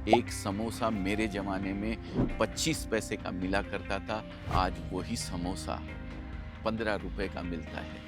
एक समोसा मेरे ज़माने में 25 पैसे का मिला करता था, आज वही समोसा 15 रुपए का मिलता है।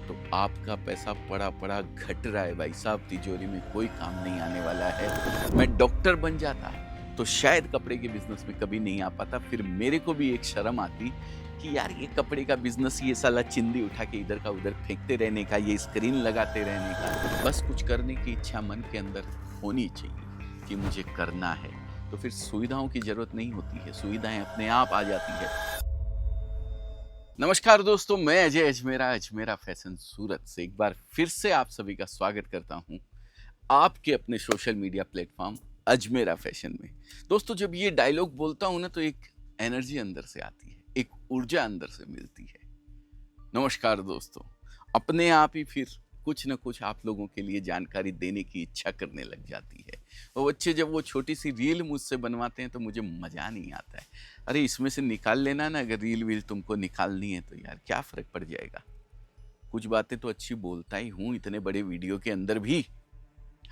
तो आपका पैसा पड़ा-पड़ा घट रहा है भाई साहब, तिजोरी में कोई काम नहीं आने वाला है। मैं डॉक्टर बन जाता, तो शायद कपड़े के बिज़नेस में कभी नहीं आ पाता। फिर मेरे को भी एक शर्म आती कि यार ये कपड़े का बिज़नेस, ये साला चिंदी उठा के इधर का उधर फेंकते रहने का, ये स्क्रीन लगाते रहने का। बस कुछ करने की इच्छा मन के अंदर होनी चाहिए कि मुझे करना है, तो फिर सुविधाओं की ज़रूरत नहीं होती है, सुविधाएँ अपने आप आ जाती है। नमस्कार दोस्तों, मैं अजय अजमेरा, अजमेरा फैशन सूरत से एक बार फिर से आप सभी का स्वागत करता हूं आपके अपने social media platform Ajmera fashion में। दोस्तों, जब ये डायलॉग बोलता हूं ना, तो एक एनर्जी अंदर से आती है, एक ऊर्जा अंदर से मिलती है। नमस्कार दोस्तों, अपने आप ही फिर कुछ न कुछ आप लोगों के लिए जानकारी देने की इच्छा करने लग जाती है। वो बच्चे जब वो छोटी सी रील मुझसे बनवाते हैं तो मुझे मज़ा नहीं आता है। अरे इसमें से निकाल लेना ना, अगर रील वील तुमको निकालनी है तो यार क्या फ़र्क पड़ जाएगा। कुछ बातें तो अच्छी बोलता ही हूँ इतने बड़े वीडियो के अंदर भी,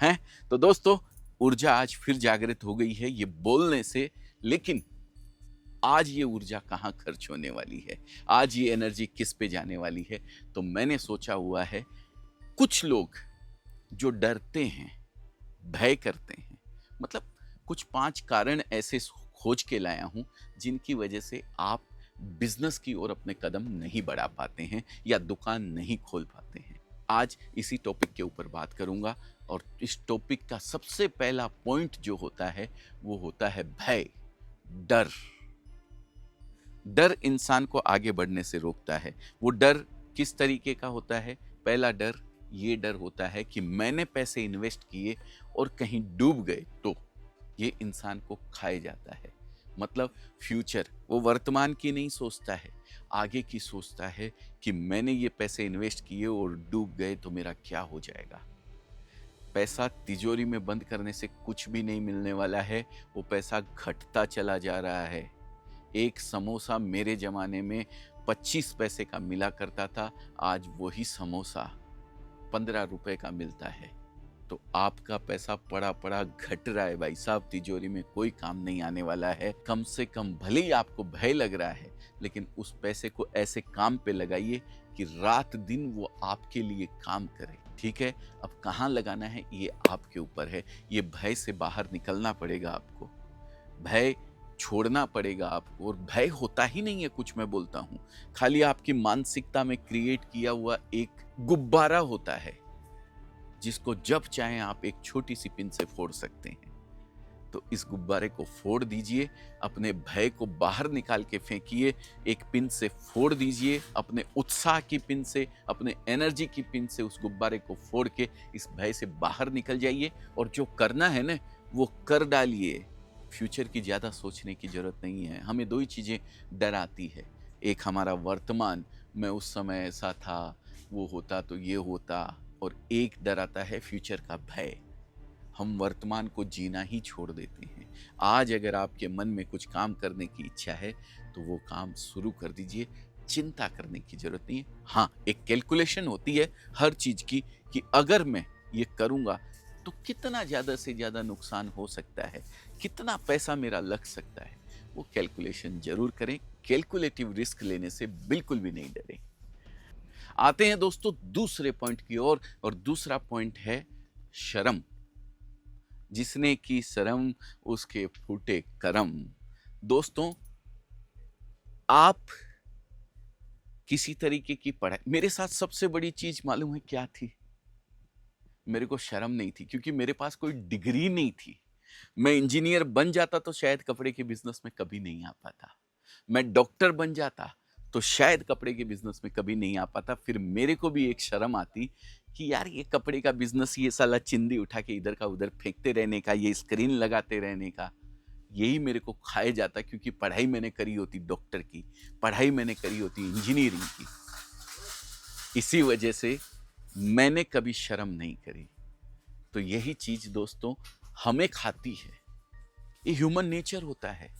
हैं? तो दोस्तों, ऊर्जा आज फिर जागृत हो गई है ये बोलने से। लेकिन आज ये ऊर्जा कहाँ खर्च होने वाली है, आज ये एनर्जी किस पे जाने वाली है? तो मैंने सोचा हुआ है, कुछ लोग जो डरते हैं, भय करते हैं, मतलब कुछ 5 कारण ऐसे खोज के लाया हूँ जिनकी वजह से आप बिजनेस की ओर अपने कदम नहीं बढ़ा पाते हैं या दुकान नहीं खोल पाते हैं। आज इसी टॉपिक के ऊपर बात करूंगा, और इस टॉपिक का सबसे पहला पॉइंट जो होता है वो होता है भय, डर। डर इंसान को आगे बढ़ने से रोकता है। वो डर किस तरीके का होता है? पहला डर ये डर होता है कि मैंने पैसे इन्वेस्ट किए और कहीं डूब गए तो। ये इंसान को खाए जाता है। मतलब फ्यूचर, वो वर्तमान की नहीं सोचता है, आगे की सोचता है कि मैंने ये पैसे इन्वेस्ट किए और डूब गए तो मेरा क्या हो जाएगा। पैसा तिजोरी में बंद करने से कुछ भी नहीं मिलने वाला है, वो पैसा घटता चला जा रहा है। एक समोसा मेरे ज़माने में 25 पैसे का मिला करता था, आज वही समोसा 15 रुपए का मिलता है। तो आपका पैसा पड़ा-पड़ा घट रहा है भाई साहब, तिजोरी में कोई काम नहीं आने वाला है। कम से कम भले ही आपको भय लग रहा है, लेकिन उस पैसे को ऐसे काम पे लगाइए कि रात-दिन वो आपके लिए काम करे, ठीक है? अब कहाँ लगाना है ये आपके ऊपर है। ये भय से बाहर निकलना पड़ेगा आपको। भय छोड़ना पड़ेगा आपको, और भय होता ही नहीं है कुछ, मैं बोलता हूँ। खाली आपकी मानसिकता में क्रिएट किया हुआ एक गुब्बारा होता है, जिसको जब चाहें आप एक छोटी सी पिन से फोड़ सकते हैं। तो इस गुब्बारे को फोड़ दीजिए, अपने भय को बाहर निकाल के फेंकिए, एक पिन से फोड़ दीजिए, अपने उत्साह की पिन से, अपने एनर्जी की पिन से उस गुब्बारे को फोड़ के इस भय से बाहर निकल जाइए, और जो करना है ना वो कर डालिए। फ्यूचर की ज़्यादा सोचने की ज़रूरत नहीं है। हमें दो ही चीज़ें डराती है, एक हमारा वर्तमान, मैं उस समय ऐसा था, वो होता तो ये होता, और एक डराता है फ्यूचर का भय। हम वर्तमान को जीना ही छोड़ देते हैं। आज अगर आपके मन में कुछ काम करने की इच्छा है तो वो काम शुरू कर दीजिए, चिंता करने की ज़रूरत नहीं है। हाँ, एक कैलकुलेशन होती है हर चीज़ की कि अगर मैं ये करूँगा तो कितना ज़्यादा से ज़्यादा नुकसान हो सकता है, कितना पैसा मेरा लग सकता है। वो कैलकुलेशन ज़रूर करें, कैलकुलेटिव रिस्क लेने से बिल्कुल भी नहीं डरें। आते हैं दोस्तों दूसरे पॉइंट की ओर, और दूसरा पॉइंट है शर्म। जिसने की शर्म उसके फूटे करम। दोस्तों, आप किसी तरीके की पढ़ाई, मेरे साथ सबसे बड़ी चीज मालूम है क्या थी? मेरे को शर्म नहीं थी, क्योंकि मेरे पास कोई डिग्री नहीं थी। मैं इंजीनियर बन जाता तो शायद कपड़े के बिजनेस में कभी नहीं आ पाता। मैं डॉक्टर बन जाता तो शायद कपड़े के बिजनेस में कभी नहीं आ पाता। फिर मेरे को भी एक शर्म आती कि यार ये कपड़े का बिजनेस, ये साला चिंदी उठा के इधर का उधर फेंकते रहने का, ये स्क्रीन लगाते रहने का, यही मेरे को खाए जाता। क्योंकि पढ़ाई मैंने करी होती डॉक्टर की, पढ़ाई मैंने करी होती इंजीनियरिंग की। इसी वजह से मैंने कभी शर्म नहीं करी। तो यही चीज दोस्तों हमें खाती है। ये ह्यूमन नेचर होता है,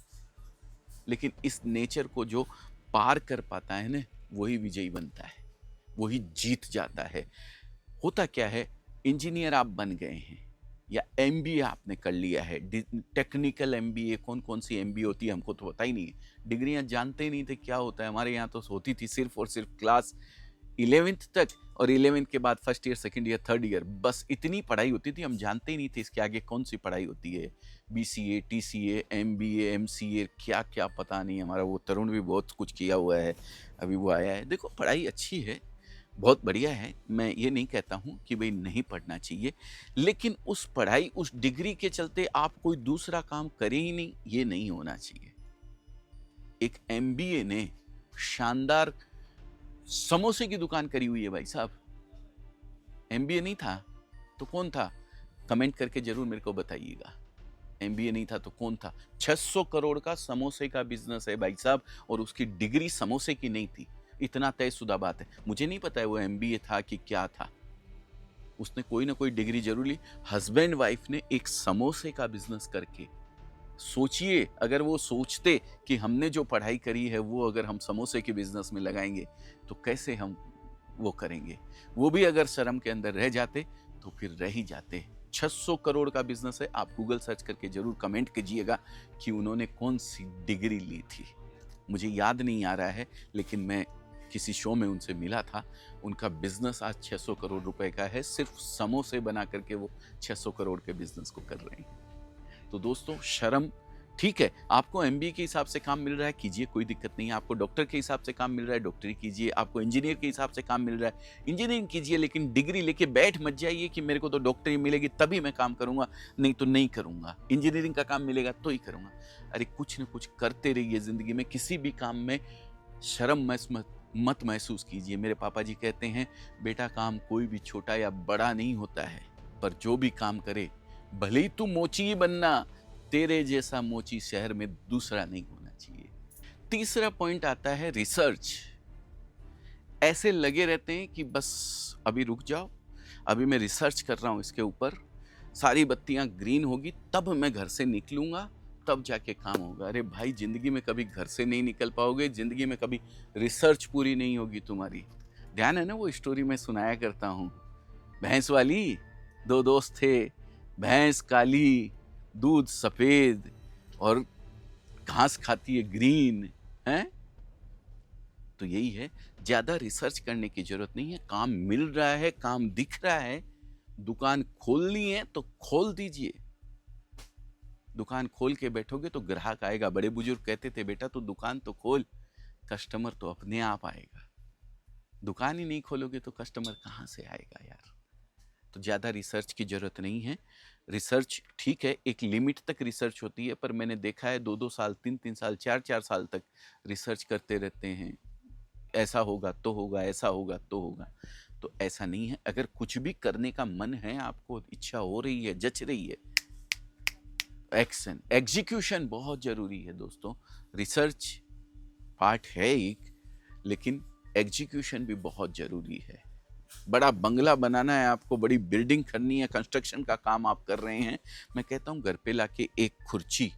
लेकिन इस नेचर को जो पार कर पाता है ना, वही विजयी बनता है, वही जीत जाता है। होता क्या है, इंजीनियर आप बन गए हैं, या एमबीए आपने कर लिया है, टेक्निकल एमबीए, कौन कौन सी एमबीए होती है हमको तो पता ही नहीं है, डिग्रियां जानते ही नहीं थे क्या होता है। हमारे यहाँ तो होती थी सिर्फ और सिर्फ क्लास 11th तक, और 11th के बाद first year, second year, third year, बस इतनी पढ़ाई होती थी। हम जानते ही नहीं थे इसके आगे कौन सी पढ़ाई होती है, बीसीए, टीसीए, एमबीए, एमसीए, क्या क्या पता नहीं। हमारा वो तरुण भी बहुत कुछ किया हुआ है, अभी वो आया है। देखो पढ़ाई अच्छी है, बहुत बढ़िया है, मैं ये नहीं कहता हूँ कि भाई नहीं पढ़ना चाहिए, लेकिन उस पढ़ाई, उस डिग्री के चलते आप कोई दूसरा काम करें ही नहीं, ये नहीं होना चाहिए। एक एमबीए ने शानदार समोसे की दुकान करी हुई है भाई साहब। एमबीए नहीं था तो कौन था? कमेंट करके जरूर मेरे को बताइएगा। एमबीए नहीं था तो कौन था? 600 करोड़ का समोसे का बिजनेस है भाई साहब, और उसकी डिग्री समोसे की नहीं थी। इतना तयशुदा बात है। मुझे नहीं पता है वो एमबीए था कि क्या था, उसने कोई ना कोई डिग्री जरूर ली। हस्बैंड वाइफ ने एक समोसे का बिजनेस करके, सोचिए अगर वो सोचते कि हमने जो पढ़ाई करी है वो अगर हम समोसे के बिजनेस में लगाएंगे तो कैसे हम वो करेंगे। वो भी अगर शर्म के अंदर रह जाते तो फिर रह ही जाते। 600 करोड़ का बिजनेस है। आप गूगल सर्च करके जरूर कमेंट कीजिएगा कि उन्होंने कौन सी डिग्री ली थी। मुझे याद नहीं आ रहा है, लेकिन मैं किसी शो में उनसे मिला था। उनका बिजनेस आज 600 करोड़ रुपए का है। सिर्फ समोसे बना करके वो 600 करोड़ के बिजनेस को कर रहे हैं। तो दोस्तों शर्म, ठीक है, आपको एमबीए के हिसाब से काम मिल रहा है, कीजिए, कोई दिक्कत नहीं है। आपको डॉक्टर के हिसाब से काम मिल रहा है, डॉक्टरी कीजिए। आपको इंजीनियर के हिसाब से काम मिल रहा है, इंजीनियरिंग कीजिए। लेकिन डिग्री लेके बैठ मत जाइए कि मेरे को तो डॉक्टरी मिलेगी तभी मैं काम करूंगा, नहीं तो नहीं करूंगा। इंजीनियरिंग का काम मिलेगा तो ही करूंगा। अरे कुछ ना कुछ करते रहिए जिंदगी में। किसी भी काम में शर्म मत महसूस कीजिए। मेरे पापा जी कहते हैं, बेटा काम कोई भी छोटा या बड़ा नहीं होता है, पर जो भी काम करे, भले ही तू मोची ही बनना, तेरे जैसा मोची शहर में दूसरा नहीं होना चाहिए। तीसरा पॉइंट आता है रिसर्च। ऐसे लगे रहते हैं कि बस अभी रुक जाओ, अभी मैं रिसर्च कर रहा हूं इसके ऊपर, सारी बत्तियां ग्रीन होगी तब मैं घर से निकलूंगा, तब जाके काम होगा। अरे भाई, जिंदगी में कभी घर से नहीं निकल पाओगे, जिंदगी में कभी रिसर्च पूरी नहीं होगी तुम्हारी। ध्यान है ना वो स्टोरी मैं सुनाया करता हूं, भैंस वाली। दो दोस्त थे, भैंस काली, दूध सफेद, और घास खाती है ग्रीन, है। तो यही है, ज्यादा रिसर्च करने की जरूरत नहीं है। काम मिल रहा है, काम दिख रहा है, दुकान खोलनी है तो खोल दीजिए। दुकान खोल के बैठोगे तो ग्राहक आएगा। बड़े बुजुर्ग कहते थे, बेटा तू दुकान तो खोल, कस्टमर तो अपने आप आएगा। दुकान ही नहीं खोलोगे तो कस्टमर कहाँ से आएगा यार। तो ज्यादा रिसर्च की जरूरत नहीं है। रिसर्च ठीक है, एक लिमिट तक रिसर्च होती है, पर मैंने देखा है 2-2 साल, 3-3 साल, 4-4 साल तक रिसर्च करते रहते हैं। ऐसा होगा तो होगा, ऐसा होगा तो होगा। तो ऐसा नहीं है। अगर कुछ भी करने का मन है, आपको इच्छा हो रही है, जच रही है, एक्शन, एग्जीक्यूशन बहुत जरूरी है दोस्तों। रिसर्च पार्ट है एक, लेकिन एग्जीक्यूशन भी बहुत जरूरी है। बड़ा बंगला बनाना है आपको, बड़ी बिल्डिंग करनी है, कंस्ट्रक्शन का काम आप कर रहे हैं, मैं कहता हूं घर पे लाके एक खुर्ची,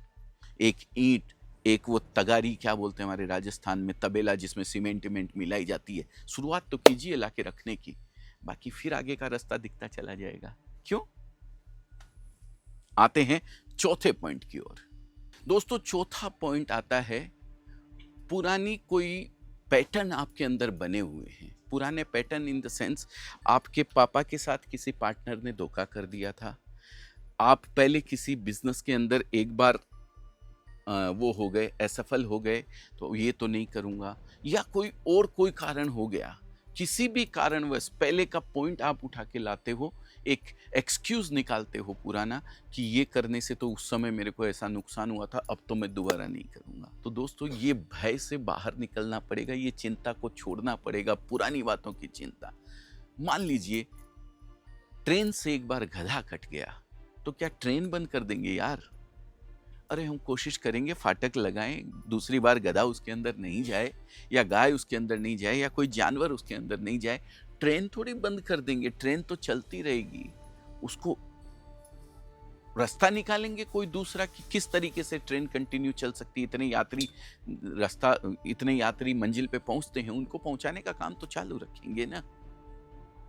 एक ईंट, एक वो तगारी, क्या बोलते हैं हमारे राजस्थान में, तबेला जिसमें सीमेंट मिलाई जाती है, शुरुआत तो कीजिए लाके रखने की। बाकी फिर आगे का रास्ता दिखता चला जाएगा। क्यों? आते हैं चौथे पॉइंट की ओर। दोस्तों चौथा पॉइंट आता है, पुरानी कोई पैटर्न आपके अंदर बने हुए हैं। पुराने पैटर्न इन द सेंस, आपके पापा के साथ किसी पार्टनर ने धोखा कर दिया था, आप पहले किसी बिजनेस के अंदर एक बार वो हो गए, असफल हो गए, तो ये तो नहीं करूंगा, या कोई कारण हो गया, किसी भी कारणवश पहले का पॉइंट आप उठा के लाते हो, एक एक्सक्यूज निकालते हो पुराना कि ये करने से तो उस समय मेरे को ऐसा नुकसान हुआ था, अब तो मैं दोबारा नहीं करूंगा। तो दोस्तों ये भय से बाहर निकलना पड़ेगा, ये चिंता को छोड़ना पड़ेगा, पुरानी बातों की चिंता। मान लीजिए ट्रेन से एक बार गधा कट गया, तो क्या ट्रेन बंद कर देंगे यार? अरे हम कोशिश करेंगे, फाटक लगाएं, दूसरी बार गधा उसके अंदर नहीं जाए, या गाय उसके अंदर नहीं जाए, या कोई जानवर उसके अंदर नहीं जाए। ट्रेन थोड़ी बंद कर देंगे, ट्रेन तो चलती रहेगी। उसको रास्ता निकालेंगे कोई दूसरा कि किस तरीके से ट्रेन कंटिन्यू चल सकती है। इतने यात्री मंजिल पे पहुंचते हैं, उनको पहुंचाने का काम तो चालू रखेंगे ना।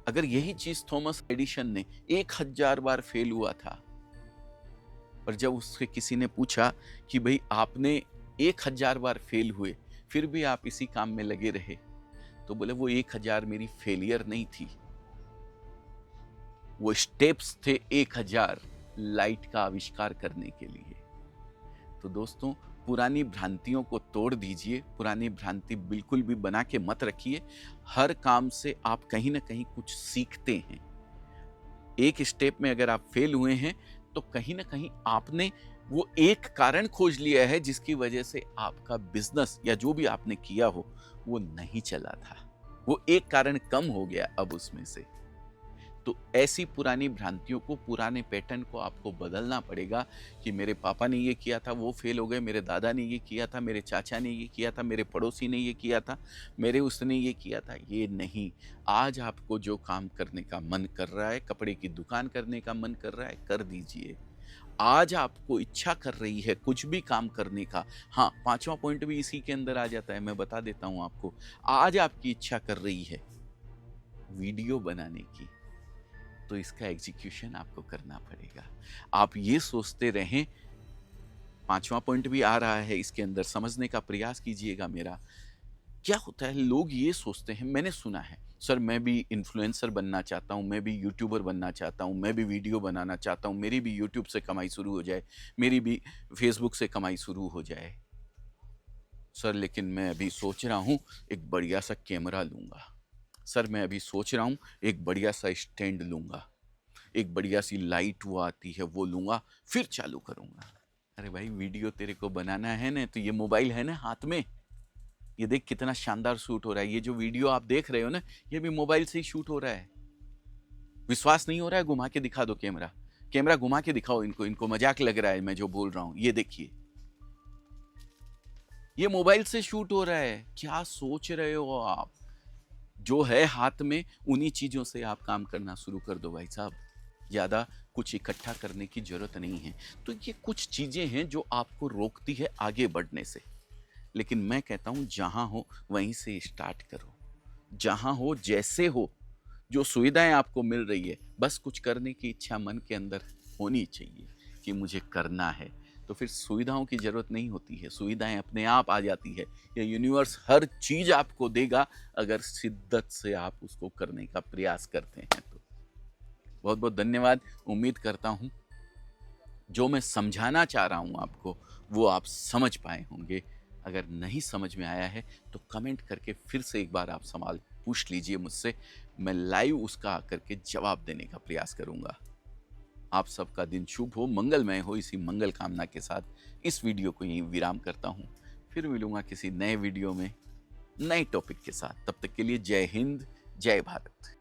अगर यही चीज थॉमस एडिशन ने 1000 बार फेल हुआ था, और जब उससे किसी ने पूछा कि भाई आपने 1000 बार फेल हुए फिर भी आप इसी काम में लगे रहे, तो बोले वो 1000 मेरी फेलियर नहीं थी, वो स्टेप्स थे 1000 लाइट का आविष्कार करने के लिए। तो दोस्तों, पुरानी भ्रांतियों को तोड़ दीजिए, पुरानी भ्रांति बिल्कुल भी बना के मत रखिए। हर काम से आप कहीं ना कहीं कुछ सीखते हैं। एक स्टेप में अगर आप फेल हुए हैं तो कहीं ना कहीं आपने वो एक कारण खोज लिया है जिसकी वजह से आपका बिजनेस या जो भी आपने किया हो वो नहीं चला था। वो एक कारण कम हो गया अब उसमें से। तो ऐसी पुरानी भ्रांतियों को, पुराने पैटर्न को आपको बदलना पड़ेगा कि मेरे पापा ने ये किया था, वो फेल हो गए, मेरे दादा ने ये किया था, मेरे चाचा ने ये किया था, मेरे पड़ोसी ने ये किया था, मेरे उसने ये किया था। ये नहीं। आज आपको जो काम करने का मन कर रहा है, कपड़े की दुकान करने का मन कर रहा है, कर दीजिए। आज आपको इच्छा कर रही है कुछ भी काम करने का, हाँ, 5वां पॉइंट भी इसी के अंदर आ जाता है, मैं बता देता हूं आपको। आज आपकी इच्छा कर रही है वीडियो बनाने की, तो इसका एग्जीक्यूशन आपको करना पड़ेगा। आप ये सोचते रहें, 5वां पॉइंट भी आ रहा है इसके अंदर, समझने का प्रयास कीजिएगा मेरा। क्या होता है, लोग ये सोचते हैं, मैंने सुना है, सर मैं भी इन्फ्लुएंसर बनना चाहता हूँ, मैं भी यूट्यूबर बनना चाहता हूँ, मैं भी वीडियो बनाना चाहता हूँ, मेरी भी यूट्यूब से कमाई शुरू हो जाए, मेरी भी फेसबुक से कमाई शुरू हो जाए। सर लेकिन मैं अभी सोच रहा हूँ एक बढ़िया सा कैमरा लूँगा, सर मैं अभी सोच रहा हूँ एक बढ़िया सा स्टैंड लूँगा, एक बढ़िया सी लाइट वो आती है वो लूँगा, फिर चालू करूँगा। अरे भाई, वीडियो तेरे को बनाना है ना, तो ये मोबाइल है ना हाथ में, ये देख कितना शानदार शूट हो रहा है। ये जो वीडियो आप देख रहे हो ना, ये भी मोबाइल से ही शूट हो रहा है। विश्वास नहीं हो रहा है? घुमा के दिखा दो कैमरा, कैमरा घुमा के दिखाओ इनको, इनको मजाक लग रहा है मैं जो बोल रहा हूँ। ये देखिए, ये मोबाइल से शूट हो रहा है। क्या सोच रहे हो आप? जो है हाथ में उन्हीं चीजों से आप काम करना शुरू कर दो भाई साहब। ज्यादा कुछ इकट्ठा करने की जरूरत नहीं है। तो ये कुछ चीजें हैं जो आपको रोकती है आगे बढ़ने से। लेकिन मैं कहता हूं जहां हो वहीं से स्टार्ट करो, जहां हो जैसे हो, जो सुविधाएं आपको मिल रही है, बस कुछ करने की इच्छा मन के अंदर होनी चाहिए कि मुझे करना है। तो फिर सुविधाओं की जरूरत नहीं होती है, सुविधाएं अपने आप आ जाती है। या यूनिवर्स हर चीज आपको देगा अगर शिद्दत से आप उसको करने का प्रयास करते हैं। तो बहुत बहुत धन्यवाद। उम्मीद करता हूं जो मैं समझाना चाह रहा हूं आपको वो आप समझ पाए होंगे। अगर नहीं समझ में आया है तो कमेंट करके फिर से एक बार आप सवाल पूछ लीजिए मुझसे, मैं लाइव उसका आकर के जवाब देने का प्रयास करूंगा। आप सबका दिन शुभ हो, मंगलमय हो। इसी मंगल कामना के साथ इस वीडियो को यहीं विराम करता हूं। फिर मिलूंगा किसी नए वीडियो में नए टॉपिक के साथ। तब तक के लिए जय हिंद, जय भारत।